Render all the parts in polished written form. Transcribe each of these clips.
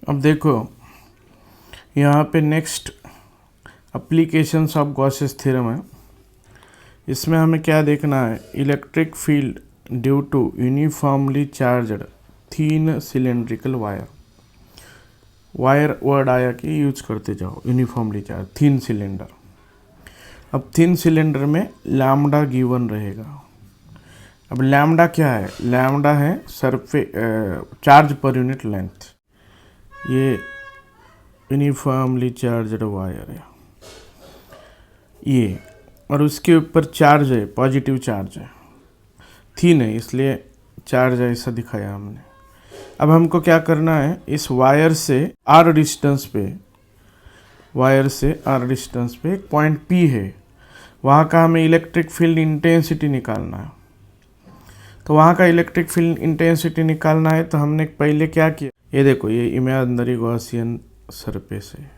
अब देखो यहाँ पे next applications of Gauss's theorem है। इसमें हमें क्या देखना है, electric field due to uniformly charged thin cylindrical wire. Wire word आया कि यूज करते जाओ, यूनिफॉर्मली चार्ज थीन सिलेंडर। अब थीन सिलेंडर में लैम्डा गिवन रहेगा। अब लैम्डा क्या है, लैम्डा है चार्ज पर यूनिट लेंथ। ये यूनिफॉर्मली चार्जड वायर है ये, और उसके ऊपर चार्ज है, पॉजिटिव चार्ज है, थीन है इसलिए चार्ज ऐसा दिखाया हमने। अब हमको क्या करना है, इस वायर से आर डिस्टेंस पे, वायर से आर डिस्टेंस पे एक पॉइंट पी है, वहाँ का हमें इलेक्ट्रिक फील्ड इंटेंसिटी निकालना है। तो वहाँ का इलेक्ट्रिक फील्ड इंटेंसिटी निकालना है तो हमने पहले क्या किया, ये देखो ये इमेजिनरी गॉसियन सरफेस है।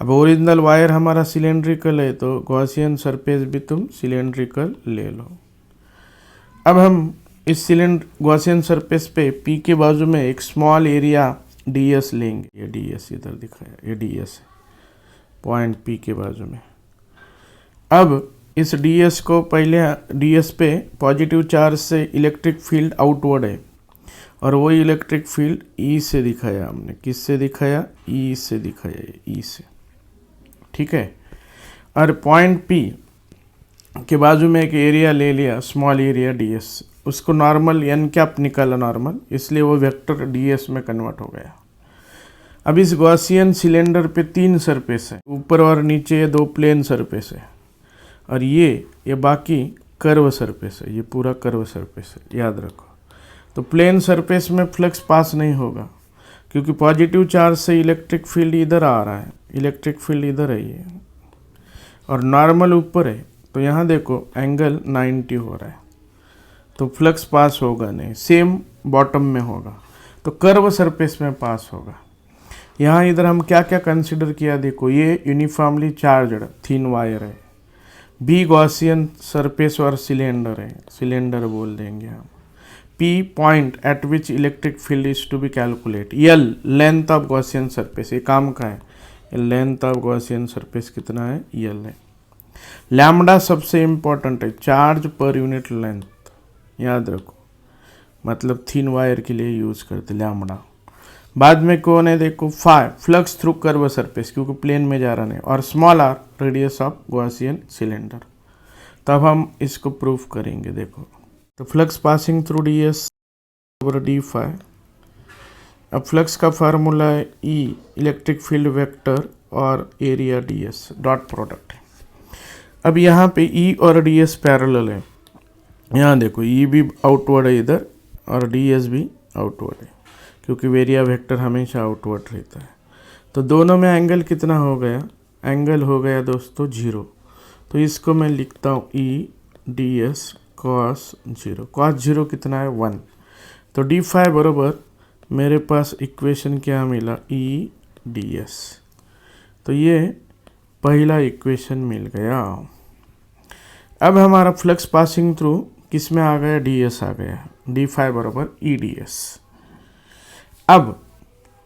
अब ओरिजिनल वायर हमारा सिलेंड्रिकल है तो गॉसियन सरफेस भी तुम सिलेंड्रिकल ले लो। अब हम इस गॉसियन सरफेस पे पी के बाजू में एक स्मॉल एरिया ds लेंगे। ये ds इधर दिखाया, ये ds है पॉइंट पी के बाजू में। अब इस ds को पहले ds पे पॉजिटिव चार्ज से इलेक्ट्रिक फील्ड आउटवर्ड है और वही इलेक्ट्रिक फील्ड E से दिखाया हमने। किससे दिखाया, E से दिखाया, E से, ठीक है। और पॉइंट P के बाजू में एक एरिया ले लिया, स्मॉल एरिया ds, उसको नॉर्मल n कैप निकाला नॉर्मल, इसलिए वो वेक्टर ds में कन्वर्ट हो गया। अब इस गॉसियन सिलेंडर पे 3 सरफेस है, ऊपर और नीचे 2 प्लेन सरफेस है, और ये बाकी कर्व सरफेस है, ये पूरा कर्व सरफेस है, याद रखो। तो प्लेन सरफेस में फ्लक्स पास नहीं होगा क्योंकि पॉजिटिव चार्ज से इलेक्ट्रिक फील्ड इधर आ रहा है, इलेक्ट्रिक फील्ड इधर है ये, और नॉर्मल ऊपर है, तो यहाँ देखो एंगल 90 हो रहा है, तो फ्लक्स पास होगा नहीं, सेम बॉटम में होगा, तो कर्व सरफेस में पास होगा। यहाँ इधर हम क्या क्या कंसिडर किया, देखो ये यूनिफॉर्मली चार्जड थीन वायर है, बी गॉसियन सरफेस और सिलेंडर है, सिलेंडर बोल देंगे हम। P point at which electric field is to be calculate. L length of Gaussian surface, ये काम का है, लेंथ ऑफ गॉसियन सरफेस कितना है, एल है। लैम्डा सबसे इम्पोर्टेंट है, चार्ज पर यूनिट लेंथ, याद रखो, मतलब थीन वायर के लिए यूज करते लैम्डा। बाद में कौन है, देखो phi flux through curve surface क्योंकि प्लेन में जा रहा नहीं, और small r radius of Gaussian cylinder. तब हम इसको प्रूफ करेंगे। देखो तो flux passing through ds over d phi. अब फ्लक्स का फार्मूला है E इलेक्ट्रिक फील्ड वेक्टर और एरिया ds डॉट प्रोडक्ट है। अब यहाँ पे E और ds पैरेलल है, यहाँ देखो E भी आउटवर्ड है इधर और ds भी आउटवर्ड है क्योंकि एरिया वेक्टर हमेशा आउटवर्ड रहता है। तो दोनों में एंगल कितना हो गया, एंगल हो गया दोस्तों 0। तो इसको मैं लिखता हूँ E ds cos 0। cos 0 कितना है 1। तो d फाई बराबर मेरे पास इक्वेशन क्या मिला, E ds। तो ये पहला इक्वेशन मिल गया। अब हमारा फ्लक्स पासिंग थ्रू किस में आ गया, ds आ गया, d फाई बराबर E ds। अब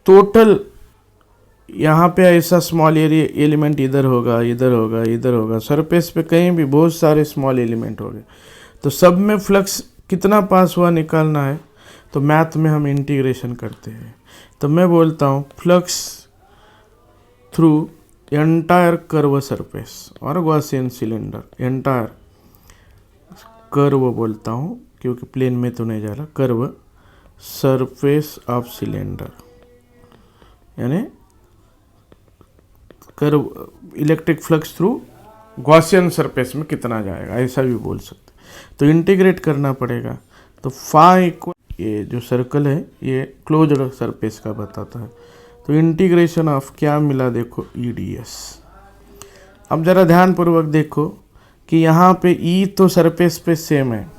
टोटल यहाँ पे ऐसा स्मॉल एरिया एलिमेंट इधर होगा, इधर होगा, इधर होगा, सरफेस पे कहीं भी बहुत सारे स्मॉल एलिमेंट हो गए, तो सब में फ्लक्स कितना पास हुआ निकालना है। तो मैथ में हम इंटीग्रेशन करते हैं, तो मैं बोलता हूँ flux through entire curve surface और गॉसियन सिलेंडर, एंटायर कर्व बोलता हूँ क्योंकि प्लेन में तो नहीं जा रहा, कर्व सरफेस ऑफ सिलेंडर, यानी curve electric flux through Gaussian surface में कितना जाएगा, ऐसा भी बोल सकते। तो इंटीग्रेट करना पड़ेगा। तो फाई इक्वल, ये जो सर्कल है ये क्लोज्ड सरफेस का बताता है, तो इंटीग्रेशन ऑफ क्या मिला, देखो E ds। अब जरा ध्यानपूर्वक देखो कि यहाँ पे E तो सरफेस पे सेम है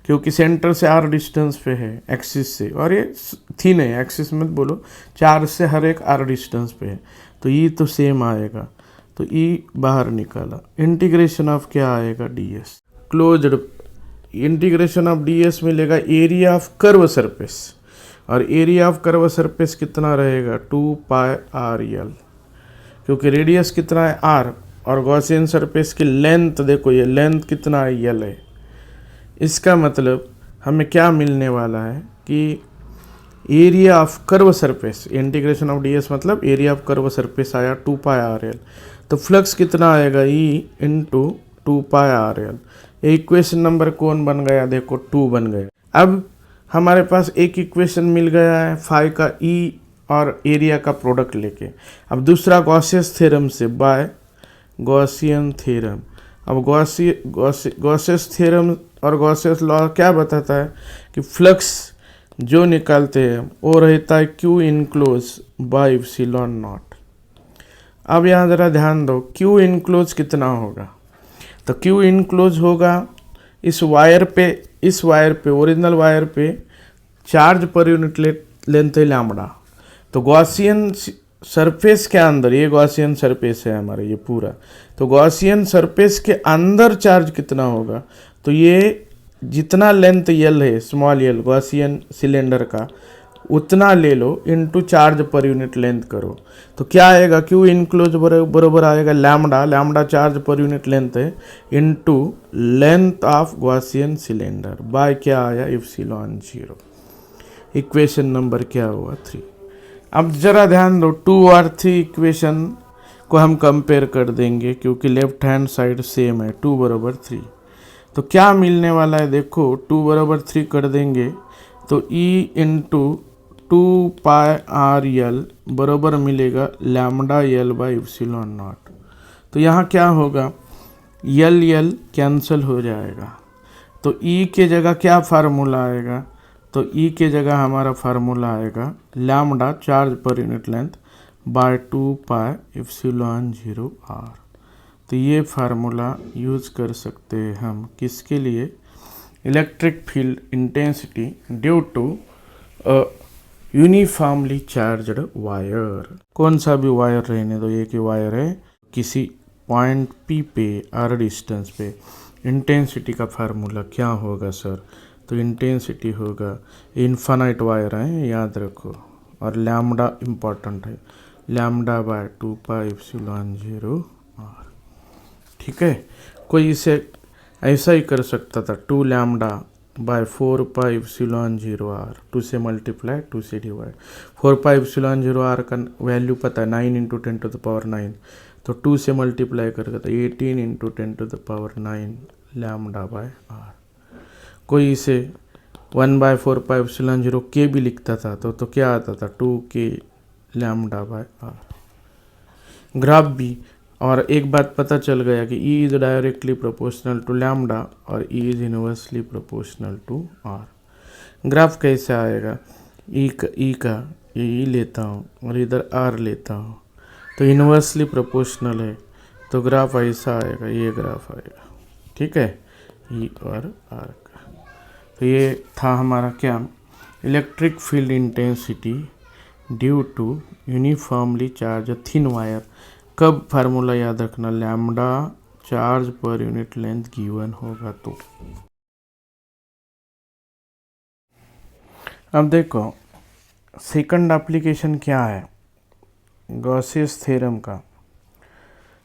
क्योंकि सेंटर से r डिस्टेंस पे है एक्सिस से, और ये थीन है, एक्सिस मत बोलो, 4 से हर एक r डिस्टेंस पे है, तो E तो सेम आएगा। तो E बाहर निकाला, इंटीग्रेशन ऑफ क्या आएगा, ds closed. Integration of ds मिलेगा एरिया ऑफ कर्व सरफेस, और एरिया ऑफ कर्व सरफेस कितना रहेगा 2πr l, क्योंकि रेडियस कितना है r और गॉसियन सरफेस की लेंथ देखो ये लेंथ कितना है l है। इसका मतलब हमें क्या मिलने वाला है कि area of curve surface integration of ds मतलब एरिया ऑफ कर्व सरफेस आया 2πr l, तो फ्लक्स कितना आएगा E into 2πr l। Equation number कौन बन गया देखो 2 बन गया। अब हमारे पास एक इक्वेशन मिल गया है फाई का E और एरिया का प्रोडक्ट लेके। अब दूसरा गॉसियस थ्योरम से बाय गॉसियन थ्योरम। अब गॉसियस थ्योरम और गॉसियस लॉ क्या बताता है कि फ्लक्स जो निकालते हैं वो रहता है Q enclose by epsilon not. अब यहाँ ज़रा ध्यान दो Q इनक्लोज कितना होगा, तो Q इनक्लोज होगा इस वायर पे ओरिजिनल वायर पे चार्ज पर यूनिट लेंथ है लैम्बडा। तो गॉसियन सरफेस के अंदर, ये गॉसियन सरफेस है हमारा ये पूरा, तो गॉसियन सरफेस के अंदर चार्ज कितना होगा, तो ये जितना लेंथ यल है स्मॉल यल गॉसियन सिलेंडर का उतना ले लो into charge per unit length करो, तो क्या आएगा Q इनक्लोज बराबर आएगा lambda charge per unit length है into length of Gaussian cylinder by क्या आया एप्सिलॉन 0। इक्वेशन नंबर क्या हुआ 3। अब जरा ध्यान दो 2 और 3 इक्वेशन को हम कंपेयर कर देंगे क्योंकि लेफ्ट हैंड साइड सेम है 2 बराबर 3। तो क्या मिलने वाला है देखो 2 बराबर 3 कर देंगे तो E इंटू 2πr l बराबर मिलेगा lambda l by epsilon not. तो यहाँ क्या होगा l कैंसिल हो जाएगा, तो E के जगह क्या फार्मूला आएगा, तो E के जगह हमारा फार्मूला आएगा lambda charge per unit length by 2π epsilon 0 r। तो ये फार्मूला यूज़ कर सकते हैं हम किसके लिए, electric field intensity due to uniformly charged wire. कौन सा भी वायर रहने दो, एक ही वायर है, किसी पॉइंट P पे r डिस्टेंस पे इंटेंसिटी का फार्मूला क्या होगा सर, तो इंटेंसिटी होगा इन्फानाइट वायर है याद रखो, और लैम्बडा इम्पॉर्टेंट है लैम्बडा बाय 2π एप्सिलॉन 0 r। ठीक है, कोई इसे ऐसा ही कर सकता था 2 लैम्बडा बाय 4π एप्सिलॉन 0 r, 2 से मल्टीप्लाई 2 से डिवाइड। 4π एप्सिलॉन 0 r का वैल्यू पता है 9 इंटू 10 टू द पावर 9, तो 2 से मल्टीप्लाई करके तो 18 into 10 to the power 9 lambda by r। कोई इसे 1 बाय 4π एप्सिलॉन 0 k भी लिखता था तो क्या आता था 2k lambda by r। Graph भी, और एक बात पता चल गया कि E is directly proportional to lambda और E is inversely proportional to R। Graph कैसे आएगा, E का ये E लेता हूँ और इधर R लेता हूँ तो इनवर्सली प्रोपोर्शनल है, तो ग्राफ ऐसा आएगा, ये ग्राफ आएगा। ठीक है, E और R का। तो ये था हमारा क्या, electric field intensity due to uniformly charge thin wire. कब फार्मूला याद रखना, lambda charge per unit length given होगा तो। अब देखो सेकंड एप्लीकेशन क्या है, गॉसियस थ्योरम का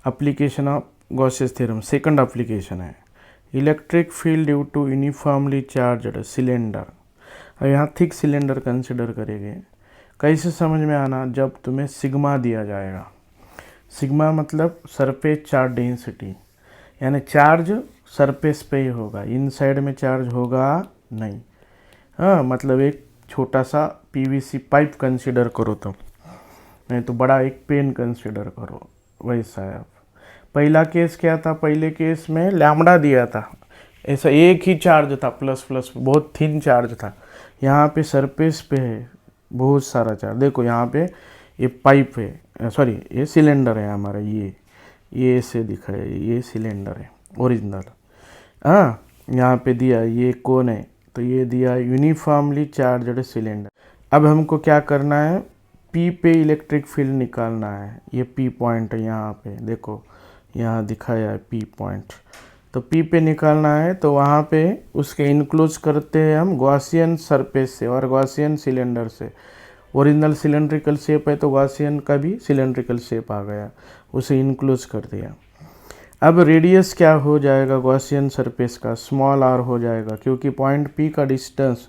application of Gauss's theorem second application है electric field due to uniformly charged cylinder. अब यहाँ थिक सिलेंडर कंसिडर करेंगे। कैसे समझ में आना, जब तुम्हें सिग्मा दिया जाएगा, सिग्मा मतलब सरफेस चार्ज डेंसिटी, यानी चार्ज सरफेस पे ही होगा, इनसाइड में चार्ज होगा नहीं। हाँ, मतलब एक छोटा सा PVC पाइप कंसीडर करो तो, नहीं तो बड़ा एक पेन कंसीडर करो, वैसा है। पहला केस क्या था, पहले केस में लैम्बडा दिया था, ऐसा एक ही चार्ज था, प्लस प्लस बहुत थिन चार्ज था। यहाँ पे सरफेस पे है बहुत सारा चार्ज। देखो यहाँ पे ये पाइप है, सॉरी ये सिलेंडर है हमारा, ये ऐसे दिखा है, ये सिलेंडर है ओरिजिनल। हाँ, यहाँ पे दिया ये कौन है, तो ये दिया यूनिफॉर्मली चार्ज्ड सिलेंडर। अब हमको क्या करना है, P पे इलेक्ट्रिक फील्ड निकालना है। ये P पॉइंट है यहाँ पे, देखो यहाँ दिखाया है P पॉइंट। तो P पे निकालना है तो वहाँ पे उसके इंक्लूज करते हैं हम गॉसियन सरफेस से और गॉसियन सिलेंडर से। ओरिजिनल सिलेंड्रिकल शेप है तो गॉसियन का भी सिलेंड्रिकल शेप आ गया, उसे इंक्लूज कर दिया। अब रेडियस क्या हो जाएगा गॉसियन सरफेस का, स्मॉल r हो जाएगा, क्योंकि पॉइंट P का डिस्टेंस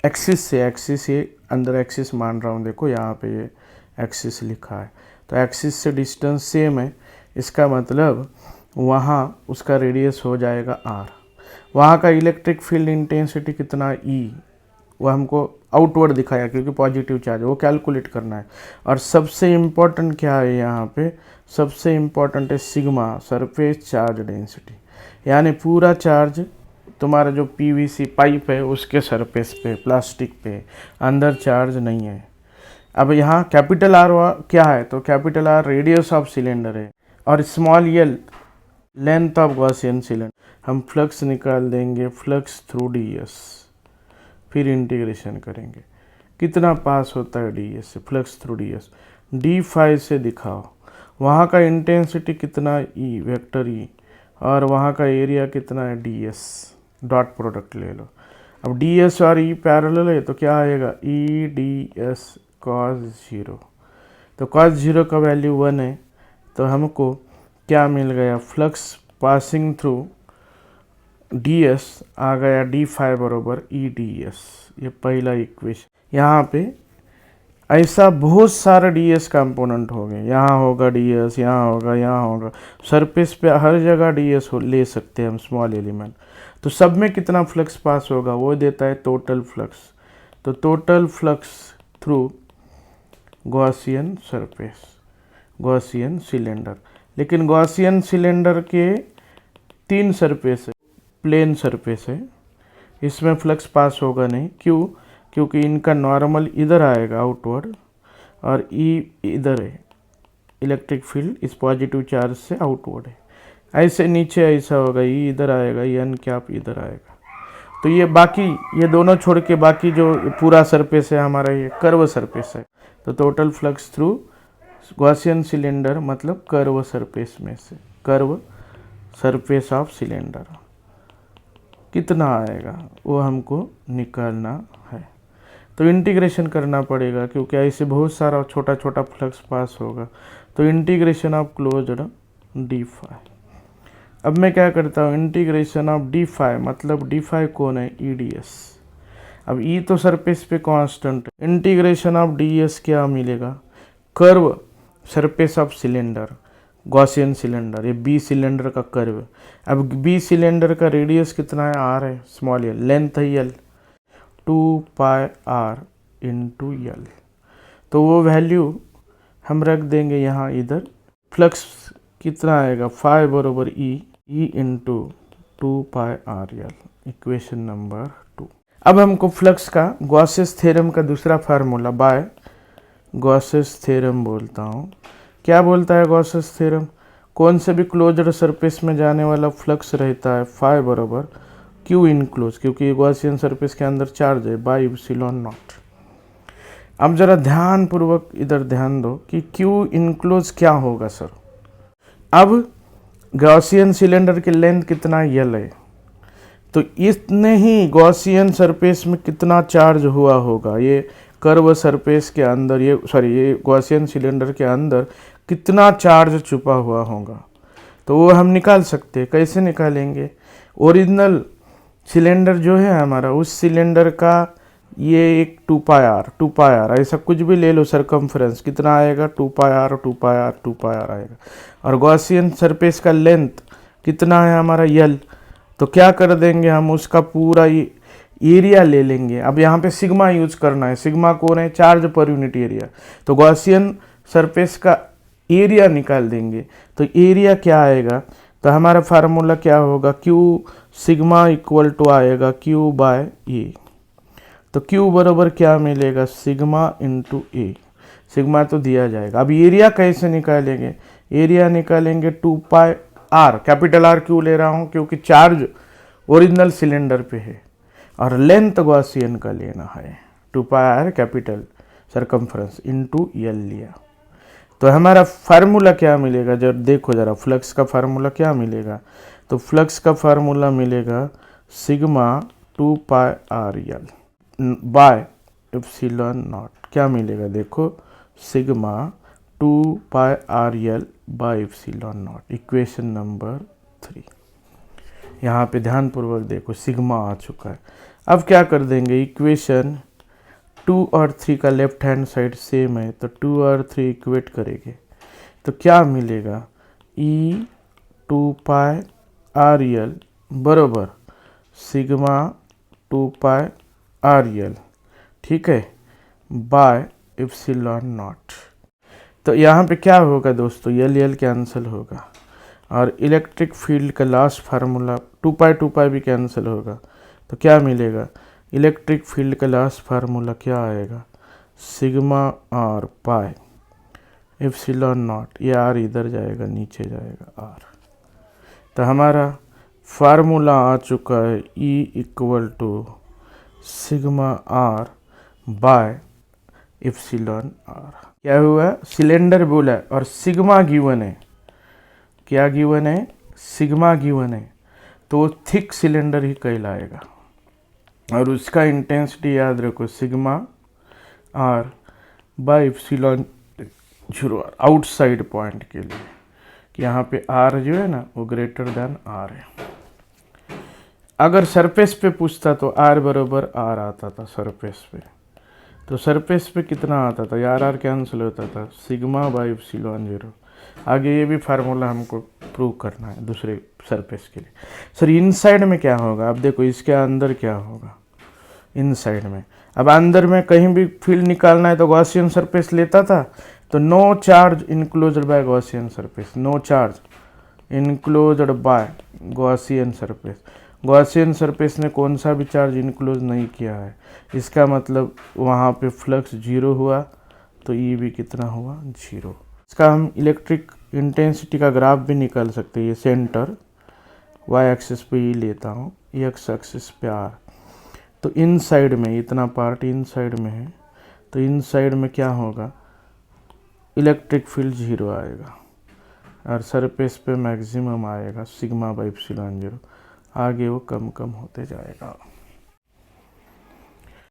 एक्सिस से, एक्सिस ये अंदर एक्सिस मान रहा हूँ, देखो यहाँ पे ये एक्सिस लिखा है, तो एक्सिस से डिस्टेंस सेम है, इसका मतलब वहाँ उसका रेडियस हो जाएगा r। वहाँ का इलेक्ट्रिक फील्ड इंटेंसिटी कितना E, वो हमको आउटवर्ड दिखाया क्योंकि पॉजिटिव चार्ज, वो कैलकुलेट करना है। और सबसे इम्पोर्टेंट क्या है यहाँ पे, सबसे इम्पोर्टेंट है सिग्मा, सरफेस चार्ज डेंसिटी, यानी पूरा चार्ज तुम्हारा जो पीवीसी पाइप है उसके सरफेस पे, प्लास्टिक पे, अंदर चार्ज नहीं है। अब यहाँ कैपिटल आर क्या है, तो capital R radius of cylinder है और small L length of Gaussian cylinder. हम फ्लक्स निकाल देंगे, फ्लक्स थ्रू ds, फिर इंटीग्रेशन करेंगे, कितना पास होता है ds से, फ्लक्स थ्रू ds, d5 से दिखाओ। वहाँ का इंटेंसिटी कितना E, वेक्टर E, और वहाँ का एरिया कितना है ds, डॉट प्रोडक्ट ले लो। अब ds और E पैरेलल है तो क्या आएगा, E ds cos 0, तो cos 0 का वैल्यू 1 है, तो हमको क्या मिल गया, फ्लक्स पासिंग थ्रू ds आ गया d5 बराबर E ds। ये पहला इक्वेशन। यहाँ पे ऐसा बहुत सारा ds कंपोनेंट हो गए, यहाँ होगा ds, यहाँ होगा, यहाँ होगा, सरफेस पे हर जगह ds ले सकते हैं हम, स्मॉल एलिमेंट। तो सब में कितना फ्लक्स पास होगा, वो देता है टोटल फ्लक्स। तो total flux through Gaussian surface, Gaussian cylinder. लेकिन गॉसियन सिलेंडर के 3 सरफेस है, प्लेन सरफेस है, इसमें फ्लक्स पास होगा नहीं। क्यों, क्योंकि इनका नॉर्मल इधर आएगा आउटवर्ड और E इधर है, इलेक्ट्रिक फील्ड इस पॉजिटिव चार्ज से आउटवर्ड है। ऐसे नीचे ऐसा होगा, E इधर आएगा, n कैप इधर आएगा। तो ये बाकी, ये दोनों छोड़ के बाकी जो पूरा सरफेस है हमारा, ये कर्व सरफेस है। तो total flux through Gaussian cylinder मतलब कर्व सरफेस में से, कर्व सरफेस ऑफ सिलेंडर कितना आएगा वो हमको निकालना है। तो इंटीग्रेशन करना पड़ेगा क्योंकि ऐसे बहुत सारा छोटा छोटा फ्लक्स पास होगा। तो इंटीग्रेशन ऑफ क्लोज्ड d5। अब मैं क्या करता हूँ, इंटीग्रेशन ऑफ d5 मतलब d5 कौन है, E ds। अब E तो सरफेस पे कांस्टेंट, इंटीग्रेशन ऑफ ds क्या मिलेगा, curve surface of cylinder, Gaussian cylinder, ये B सिलेंडर का कर्व। अब B सिलेंडर का रेडियस कितना है, r है, स्मॉल l, लेंथ है l, 2 पाई r इंटू l। तो वो वैल्यू हम रख देंगे यहाँ इधर। फ्लक्स कितना आएगा, 5 बराबर E इंटू 2 पाई r l, इक्वेशन नंबर 2। अब हमको फ्लक्स का गॉसेस थ्योरम का दूसरा फार्मूला, बाय गॉसेस थ्योरम बोलता हूँ। क्या बोलता है गॉसेस थ्योरम, कौन से भी क्लोज्ड सरफेस में जाने वाला फ्लक्स रहता है 5 बराबर Q इनक्लोज, क्योंकि गॉसियन सरफेस के अंदर चार्ज है, बाई एप्सिलॉन नॉट। अब जरा ध्यान पूर्वक इधर ध्यान दो कि Q इनक्लोज क्या होगा सर। अब गॉसियन सिलेंडर की लेंथ कितना L है, तो इतने ही गॉसियन सरफेस में कितना चार्ज हुआ होगा, ये कर्व सरफेस के अंदर, ये गॉसियन सिलेंडर के अंदर कितना चार्ज छुपा हुआ होगा। तो वो हम निकाल सकते हैं। कैसे निकालेंगे, ओरिजिनल सिलेंडर जो है हमारा, उस सिलेंडर का ये एक 2 पाई आर ऐसा कुछ भी ले लो, सरकमफ्रेंस कितना आएगा, 2 पाई आर आएगा। और गॉसियन सरफेस का लेंथ कितना है हमारा L, तो क्या कर देंगे हम, उसका पूरा एरिया ले लेंगे। अब यहाँ पे सिग्मा यूज करना है, सिग्मा कौन है, चार्ज पर यूनिट एरिया। तो गॉसियन सरफेस का एरिया निकाल देंगे, तो एरिया क्या आएगा, तो हमारा फार्मूला क्या होगा, Q सिग्मा इक्वल टू आएगा Q बाय ए। तो Q बराबर क्या मिलेगा, सिग्मा इंटू ए, सिग्मा तो दिया जाएगा। अब एरिया कैसे निकालेंगे, एरिया निकालेंगे 2 पाई आर, कैपिटल R क्यों ले रहा हूँ, क्योंकि चार्ज ओरिजिनल सिलेंडर पे है और लेंथ गॉसियन का लेना है, 2 pi R capital circumference into L लिया। तो हमारा फार्मूला क्या मिलेगा, जब देखो जरा फ्लक्स का फार्मूला क्या मिलेगा, तो फ्लक्स का फार्मूला मिलेगा sigma 2 pi r l by epsilon not. क्या मिलेगा देखो, sigma 2 pi r l by epsilon not, equation number 3। यहाँ पे ध्यानपूर्वक देखो सिग्मा आ चुका है। अब क्या कर देंगे, इक्वेशन 2 और 3 का लेफ्ट हैंड साइड सेम है तो 2 और 3 इक्वेट करेंगे तो क्या मिलेगा, ई 2 पाई आर यल बराबर सिग्मा 2 पाई आर यल, ठीक है, बाय एप्सिलॉन नॉट। तो यहाँ पे क्या होगा दोस्तों, यल यल कैंसिल होगा और इलेक्ट्रिक फील्ड का लास्ट फार्मूला 2 पाई भी कैंसिल होगा तो क्या मिलेगा, इलेक्ट्रिक फील्ड का लास्ट फार्मूला क्या आएगा, sigma r pi epsilon not, ये आर इधर जाएगा नीचे जाएगा आर। तो हमारा फार्मूला आ चुका है E equal to sigma r by epsilon r. क्या हुआ, सिलेंडर बोला है और सिग्मा गिवन है, क्या गिवन है, सिग्मा गिवन है, तो थिक सिलेंडर ही कहलाएगा और उसका इंटेंसिटी याद रखो sigma r by epsilon 0 outside point के लिए, कि यहाँ पे आर जो है ना वो ग्रेटर देन आर है। अगर सरफेस पे पूछता तो आर बराबर आर आता था सरफेस पे, तो सरफेस पे कितना आता था, यार आर कैंसिल होता था, सिग्मा बाई एप्सिलॉन 0। आगे ये भी फार्मूला हमको प्रूव करना है दूसरे सरफेस के लिए। सर इनसाइड में क्या होगा, अब देखो इसके अंदर क्या होगा, इनसाइड में, अब अंदर में कहीं भी फील्ड निकालना है तो गॉसियन सरफेस लेता था, तो no charge enclosed by Gaussian surface, no charge enclosed by Gaussian surface. Gaussian surface ने कौन सा भी चार्ज इनक्लोज नहीं किया है, इसका मतलब वहाँ पे फ्लक्स 0 हुआ तो ई भी कितना हुआ, 0। इसका हम इलेक्ट्रिक इंटेंसिटी का ग्राफ भी निकाल सकते हैं। ये सेंटर वाई एक्सिस पे ई लेता हूँ, एक्स एक्सिस पे आर, तो इन साइड में इतना पार्ट इन साइड में है तो इन साइड में क्या होगा, इलेक्ट्रिक फील्ड 0 आएगा और सरफेस पे मैक्सिमम आएगा सिग्मा बाई एप्सिलॉन 0, आगे वो कम कम होते जाएगा।